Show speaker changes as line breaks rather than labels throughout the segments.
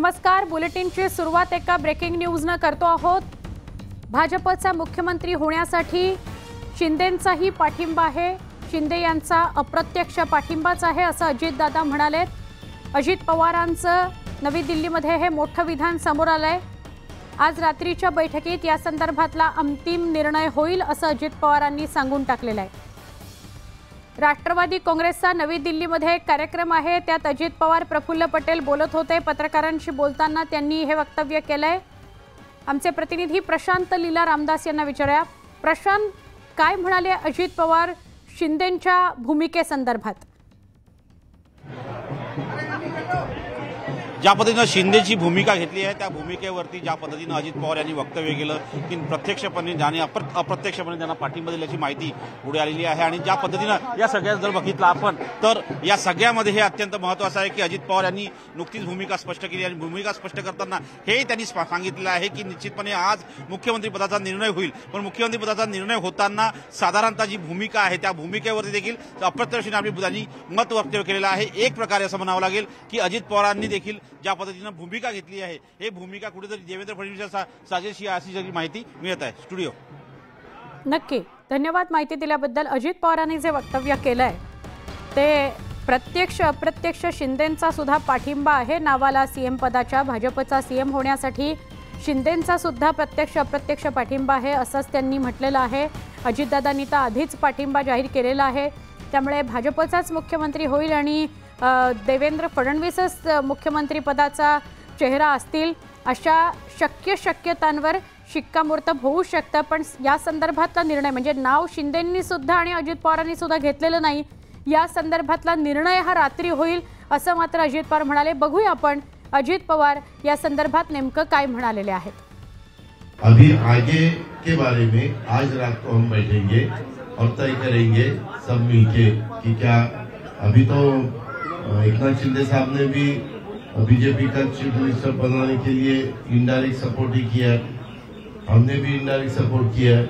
नमस्कार, बुलेटिनची सुरुवात एका ब्रेकिंग न्यूजने करतो आहोत। भाजपचा मुख्यमंत्री होण्यासाठी शिंदेंचाही पाठिंबा आहे। शिंदे यांचा अप्रत्यक्ष पाठिंबाच आहे असं अजितदादा म्हणाले। अजित पवारांचं नवी दिल्लीमध्ये हे मोठं विधान समोर आलंय। आज रात्रीच्या बैठकीत या संदर्भातला अंतिम निर्णय होईल असं अजित पवारांनी सांगून टाकलेलं आहे। राष्ट्रवादी काँग्रेसचा नवी दिल्लीमध्ये एक कार्यक्रम आहे, त्यात अजित पवार प्रफुल्ल पटेल बोलत होते। पत्रकारांशी बोलताना त्यांनी हे वक्तव्य केलंय। आमचे प्रतिनिधी प्रशांत लीला रामदास यांना विचारूया। प्रशांत, काय म्हणाले अजित पवार शिंदेंच्या भूमिकेसंदर्भात?
ज्या पद्धतीने शिंदेची भूमिका घेतली आहे त्या भूमिकेवरती ज्या पद्धतीने अजित पवार यांनी वक्तव्य केलं की प्रत्यक्षपणे आणि अप्रत्यक्षपणे त्यांना पाठिंबा दिल्याची माहिती पुढे आलेली आहे। आणि ज्या पद्धतीनं या सगळ्यात जर बघितलं आपण तर या सगळ्यामध्ये हे अत्यंत महत्त्वाचं आहे की अजित पवार यांनी नुकतीच भूमिका स्पष्ट केली आणि भूमिका स्पष्ट करताना हे त्यांनी सांगितलेलं आहे की निश्चितपणे आज मुख्यमंत्रीपदाचा निर्णय होईल, पण मुख्यमंत्रीपदाचा निर्णय होताना साधारणतः जी भूमिका आहे त्या भूमिकेवरती देखील अप्रत्यक्षपणे आपली त्यांनी मत वक्तव्य केलेलं आहे। एक प्रकारे असं म्हणावं लागेल की अजित पवारांनी देखील ज्या पद्धतीने भूमिका घेतली आहे हे भूमिका कुठेतरी देवेंद्र फडणवीसांचा साजेशी अशी सगळी माहिती मिळत आहे। स्टुडिओ
नक्की धन्यवाद माहिती दिल्याबद्दल। अजित पवारांनी जे वक्तव्य केलंय ते प्रत्यक्ष अप्रत्यक्ष शिंदेंचा सुद्धा पाठिंबा आहे नावाला। सीएम पदाच्या भाजपचा सीएम होण्यासाठी शिंदेंचा सुद्धा प्रत्यक्ष अप्रत्यक्ष पाठिंबा आहे असंच त्यांनी म्हटलेलं आहे। अजितदादांनी तर आधीच पाठिंबा जाहीर केलेला आहे, त्यामुळे भाजपचाच मुख्यमंत्री होईल आणि देवेंद्र फडणवीसच मुख्यमंत्री पदाचा चेहरा असतील अशा शक्यतांवर शिक्कामोर्तब होऊ शकतं। पण या संदर्भातला निर्णय म्हणजे नाव शिंदेंनी सुद्धा आणि अजित पवारांनी सुद्धा घेतलेलं नाही, या संदर्भातला निर्णय हा रात्री होईल असं मात्र अजित पवार म्हणाले। बघूया आपण अजित पवार या संदर्भात नेमकं काय म्हणालेले आहेत।
अभी आगे के बारे में आज रात को हम बैठेंगे और तय करेंगे सब मिलके कि क्या अभी तो एकनाथ शिंदे साहब ने भी बीजेपी का चीफ मिनिस्टर बनाने के लिए इनडायरेक्ट सपोर्ट ही किया, हमने भी इनडायरेक्ट सपोर्ट किया,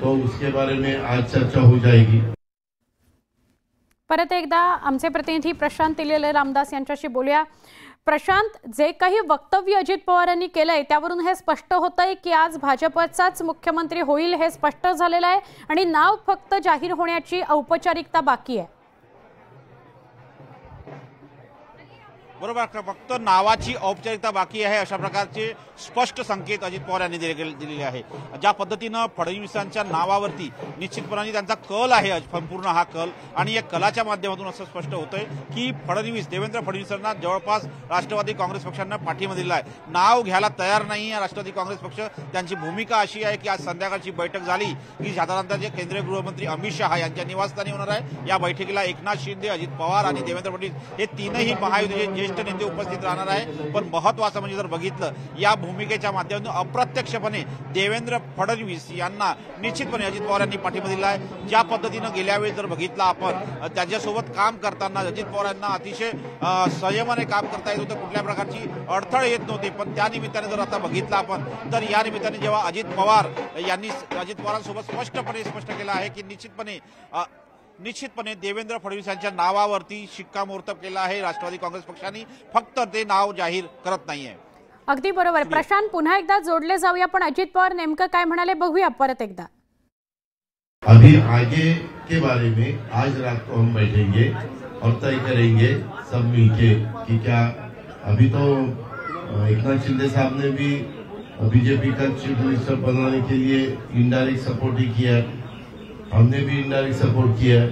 तो उसके बारे में आज चर्चा हो जाएगी।
परत एकदा आमचे प्रतिनिधी प्रशांत लीला रामदास यांच्याशी बोलूया। प्रशांत, जे काही वक्तव्य अजित पवारांनी केलंय त्यावरून हे स्पष्ट होतंय की आज भाजपचाच मुख्यमंत्री होईल हे स्पष्ट झालेलं आहे आणि नाव फक्त जाहीर होण्याची औपचारिकता बाकी आहे।
बरोबर, फक्त नावाची औपचारिकता बाकी आहे अशा प्रकारचे स्पष्ट संकेत अजित पवार यांनी दिलेले आहे। ज्या पद्धतीनं फडणवीसांच्या नावावरती निश्चितपणे त्यांचा कल आहे, संपूर्ण हा कल, आणि या कलाच्या माध्यमातून असं स्पष्ट होतंय की देवेंद्र फडणवीसांना जवळपास राष्ट्रवादी काँग्रेस पक्षानं पाठिंबा दिला आहे। नाव घ्यायला तयार नाही आहे राष्ट्रवादी काँग्रेस पक्ष। त्यांची भूमिका अशी आहे की आज संध्याकाळची बैठक झाली की साधारणतः जे केंद्रीय गृहमंत्री अमित शहा यांच्या निवासस्थानी होणार आहे। या बैठकीला एकनाथ शिंदे, अजित पवार आणि देवेंद्र फडणवीस हे तीनही महायुतीचे ज्येष्ठ नेते उपस्थित राहणार आहे। पण महत्त्वाचं म्हणजे जर बघितलं या भूमिकेच्या माध्यमातून अप्रत्यक्षपणे देवेंद्र फडणवीस यांना निश्चितपणे अजित पवार यांनी पाठिंबा दिला आहे। ज्या पद्धतीनं गेल्या वेळी जर बघितलं आपण त्यांच्यासोबत काम करताना अजित पवार यांना अतिशय संयमाने काम करता येत होतं, कुठल्या प्रकारची अडथळे येत नव्हते। पण त्या निमित्ताने जर आता बघितलं आपण तर या निमित्ताने जेव्हा अजित पवार यांनी अजित पवारांसोबत स्पष्ट केलं आहे की निश्चितपणे देवेंद्र फडणवीस यांच्या नावावरती शिक्कामोर्तब केलं आहे राष्ट्रवादी काँग्रेस पक्षाने, फक्त ते नाव जाहीर करत नाहीये।
अगदी बरोबर प्रशांत, पुन्हा एकदा जोडले जाऊया पण अजित पवार नेमकं काय म्हणाले बघूया परत एकदा।
अभी आगे के बारे में आज रात को हम बैठेंगे और तय करेंगे सब मिलके कि क्या अभी तो एकनाथ शिंदे साहब ने भी बीजेपी का चीफ मिनिस्टर बनाने के लिए इनडायरेक्ट सपोर्ट ही किया, हमने भी इनडायरेक्ट सपोर्ट किया,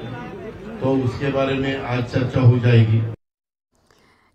तो उसके बारे में आज चर्चा हो जाएगी।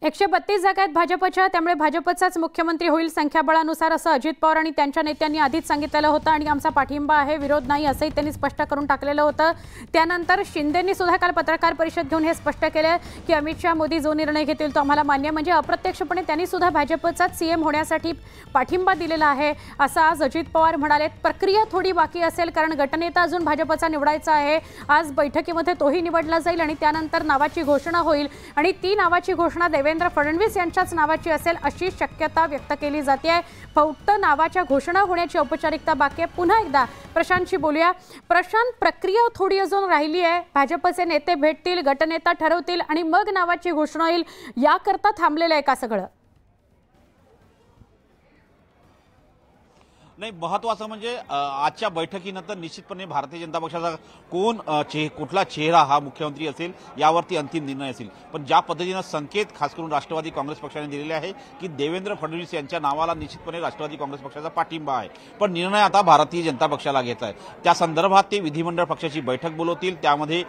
132 जागा आहेत भाजपच्या, त्यामुळे भाजपचाच मुख्यमंत्री होईल संख्याबळानुसार असं अजित पवार आणि त्यांच्या नेत्यांनी आधीच सांगितलेलं होतं आणि आमचा पाठिंबा आहे, विरोध नाही असंही त्यांनी स्पष्ट करून टाकलेलं होतं। त्यानंतर शिंदेंनी सुद्धा काल पत्रकार परिषद घेऊन हे स्पष्ट केलं की अमित शहा मोदी जो निर्णय घेतील तो आम्हाला मान्य, म्हणजे अप्रत्यक्षपणे त्यांनी सुद्धा भाजपचाच सीएम होण्यासाठी पाठिंबा दिलेला आहे असं आज अजित पवार म्हणाले। प्रक्रिया थोडी बाकी असेल कारण गटनेता अजून भाजपचा निवडायचा आहे। आज बैठकीमध्ये तोही निवडला जाईल आणि त्यानंतर नावाची घोषणा होईल आणि ती नावाची घोषणा देवेंद्र फडणवीस यांच्याच नावाची असेल अशी शक्यता व्यक्त केली जाते आहे। फक्त नावाच्या घोषणा होण्याची औपचारिकता बाकी आहे। पुन्हा एकदा प्रशांतशी बोलूया। प्रशांत, प्रक्रिया थोडी अजून राहिली आहे, भाजपचे नेते भेटतील, गटनेता ठरवतील आणि मग नावाची घोषणा होईल, याकरता थांबलेलं आहे का सगळं?
नाही, महत्वाचं म्हणजे आजच्या बैठकीनंतर निश्चितपणे भारतीय जनता पक्षाचा कुठला चेहरा हा मुख्यमंत्री असेल यावरती अंतिम निर्णय असेल. पण ज्या पद्धतीनं संकेत खास करून राष्ट्रवादी काँग्रेस पक्षाने दिलेले आहे की देवेंद्र फडणवीस यांच्या नावाला निश्चितपणे राष्ट्रवादी काँग्रेस पक्षाचा पाठिंबा आहे, पण निर्णय आता भारतीय जनता पक्षाला घ्यायचा आहे. त्या संदर्भात ते विधिमंडळ पक्षाची बैठक बोलवतील, त्यामध्ये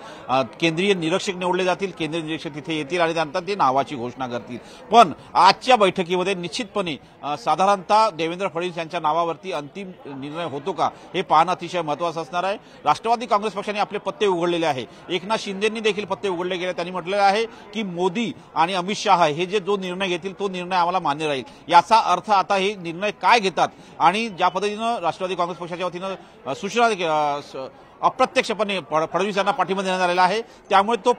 केंद्रीय निरीक्षक निवडले जातील, केंद्रीय निरीक्षक तिथे येतील आणि त्यानंतर ते नावाची घोषणा करतील. पण आजच्या बैठकीमध्ये निश्चितपणे साधारणतः देवेंद्र फडणवीस यांच्या नावावरती अंतिम निर्णय होतो का हे पाहणं अतिशय महत्त्वाचं असणार आहे. राष्ट्रवादी काँग्रेस पक्षाने आपले पत्ते उघडलेले आहे. एकनाथ शिंदेंनी देखील पत्ते उघडले गेले. त्यांनी म्हटलेलं आहे की मोदी आणि अमित शहा हे जो निर्णय घेतील तो निर्णय आम्हाला मान्य राहील. याचा अर्थ आता हे निर्णय काय घेतात आणि ज्या पद्धतीनं राष्ट्रवादी काँग्रेस पक्षाच्या वतीनं सूचना अप्रत्यक्षपणे फडणवीस यांना पाठिंबा देण्यात आलेला आहे, त्यामुळे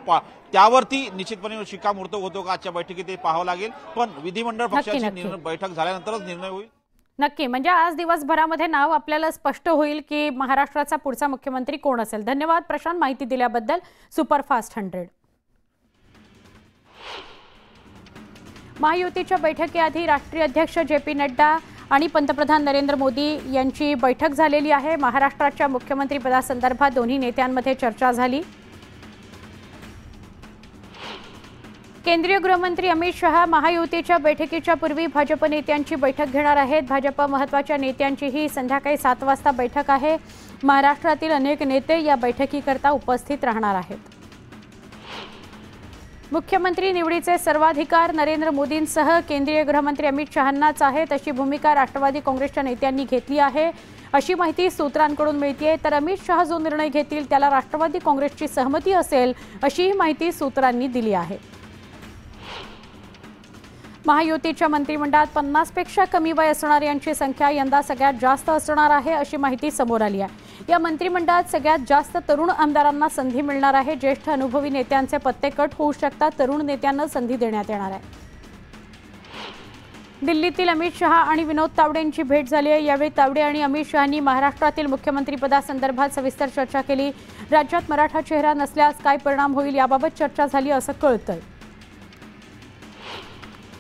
त्यावरती निश्चितपणे शिक्कामोर्तब होतो का आजच्या बैठकीत ते पाहावं लागेल. पण विधिमंडळ पक्षाची बैठक झाल्यानंतरच निर्णय होईल.
नक्की, म्हणजे आज दिवसभरामध्ये नाव आपल्याला स्पष्ट होईल की महाराष्ट्राचा पुढचा मुख्यमंत्री कोण असेल. धन्यवाद प्रशांत माहिती दिल्याबद्दल. सुपरफास्ट 100. महायुतीच्या बैठकीआधी राष्ट्रीय अध्यक्ष जे.पी. नड्डा आणि पंतप्रधान नरेंद्र मोदी यांची बैठक झालेली आहे. महाराष्ट्राच्या मुख्यमंत्रीपदासंदर्भात दोन्ही नेत्यांमध्ये चर्चा झाली. केंद्रीय गृहमंत्री अमित शहा महायुतीच्या बैठकीच्या पूर्वी भाजप नेत्यांची बैठक घेणार आहेत. भाजप महत्त्वाच्या नेत्यांचीही संध्याकाळी 7 वाजता बैठक आहे. महाराष्ट्रातील अनेक नेते या बैठकीकरता उपस्थित राहणार आहेत. मुख्यमंत्री निवडीचे सर्वाधिकार नरेंद्र मोदींसह केंद्रीय गृहमंत्री अमित शहांनाच आहेत, अशी भूमिका राष्ट्रवादी काँग्रेसच्या नेत्यांनी घेतली आहे, अशी माहिती सूत्रांकडून मिळते. तर अमित शहा जो निर्णय घेतील त्याला राष्ट्रवादी काँग्रेसची सहमती असेल, अशीही माहिती सूत्रांनी दिली आहे. महायुतीच्या मंत्रिमंडळात 50 पेक्षा कमी वय असणाऱ्यांची संख्या यंदा सगळ्यात जास्त असणार आहे, अशी माहिती समोर आली आहे. या मंत्रिमंडळात सगळ्यात जास्त तरुण आमदारांना संधी मिळणार आहे. ज्येष्ठ अनुभवी नेत्यांचे पत्ते कट होऊ शकतात. तरुण नेत्यांना संधी देण्यात येणार आहे. दिल्लीतील अमित शहा आणि विनोद तावडेंची भेट झाली आहे. यावेळी तावडे आणि अमित शहांनी महाराष्ट्रातील मुख्यमंत्रीपदासंदर्भात सविस्तर चर्चा केली. राज्यात मराठा चेहरा नसल्यास काय परिणाम होईल याबाबत चर्चा झाली असं कळतंय.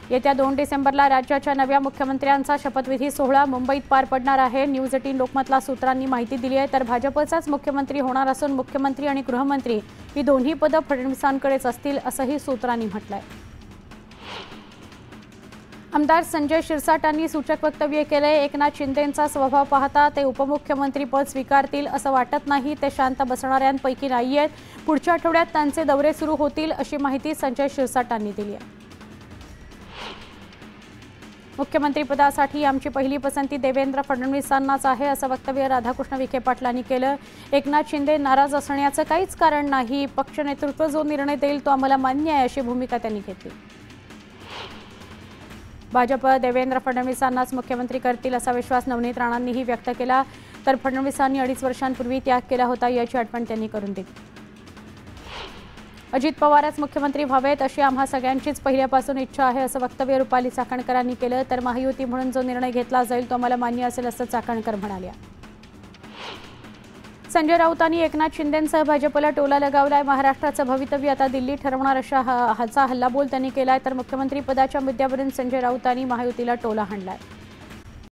येत्या 2 डिसेंबरला राज्याच्या नव्या मुख्यमंत्र्यांचा शपथविधी सोहळा मुंबईत पार पडणार आहे. न्यूज 18 लोकमतला सूत्रांनी माहिती दिली आहे. तर भाजपचाच मुख्यमंत्री होणार असून मुख्यमंत्री आणि गृहमंत्री ही दोन्ही पदं फडणवीसांकडेच असतील, असंही सूत्रांनी म्हटलंय. आमदार संजय शिरसाटांनी सूचक वक्तव्य केलंय. एकनाथ शिंदेंचा स्वभाव पाहता ते उपमुख्यमंत्री पद स्वीकारतील असं वाटत नाही. ते शांत बसणाऱ्यांपैकी नाहीयेत. पुढच्या आठवड्यात त्यांचे दौरे सुरू होतील, अशी माहिती संजय शिरसाटांनी दिली आहे. मुख्यमंत्रीपदासाठी आमची पहिली पसंती देवेंद्र फडणवीसांनाच आहे, असं वक्तव्य राधाकृष्ण विखे पाटलांनी केलं. एकनाथ शिंदे नाराज असण्याचं काहीच कारण नाही. पक्ष नेतृत्व जो निर्णय देईल तो आम्हाला मान्य आहे, अशी भूमिका त्यांनी घेतली. भाजप देवेंद्र फडणवीसांनाच मुख्यमंत्री करतील असा विश्वास नवनीत राणांनीही व्यक्त केला. तर फडणवीसांनी 2.5 वर्षांपूर्वी त्याग केला होता, याची आठवण त्यांनी करून दिली. अजित पवारच मुख्यमंत्री व्हावेत अशी आम्हा सगळ्यांचीच पहिल्यापासून इच्छा आहे, असं वक्तव्य रुपाली चाकणकरांनी केलं. तर महायुती म्हणून जो निर्णय घेतला जाईल तो आम्हाला मान्य असेल, असं चाकणकर म्हणाल्या. संजय राऊतांनी एकनाथ शिंदेंसह भाजपला टोला लगावलाय. महाराष्ट्राचं भवितव्य आता दिल्ली ठरवणार अशा हल्लाबोल त्यांनी केलाय. तर मुख्यमंत्री पदाच्या मुद्द्यावरून संजय राऊतांनी महायुतीला टोला हाणलाय.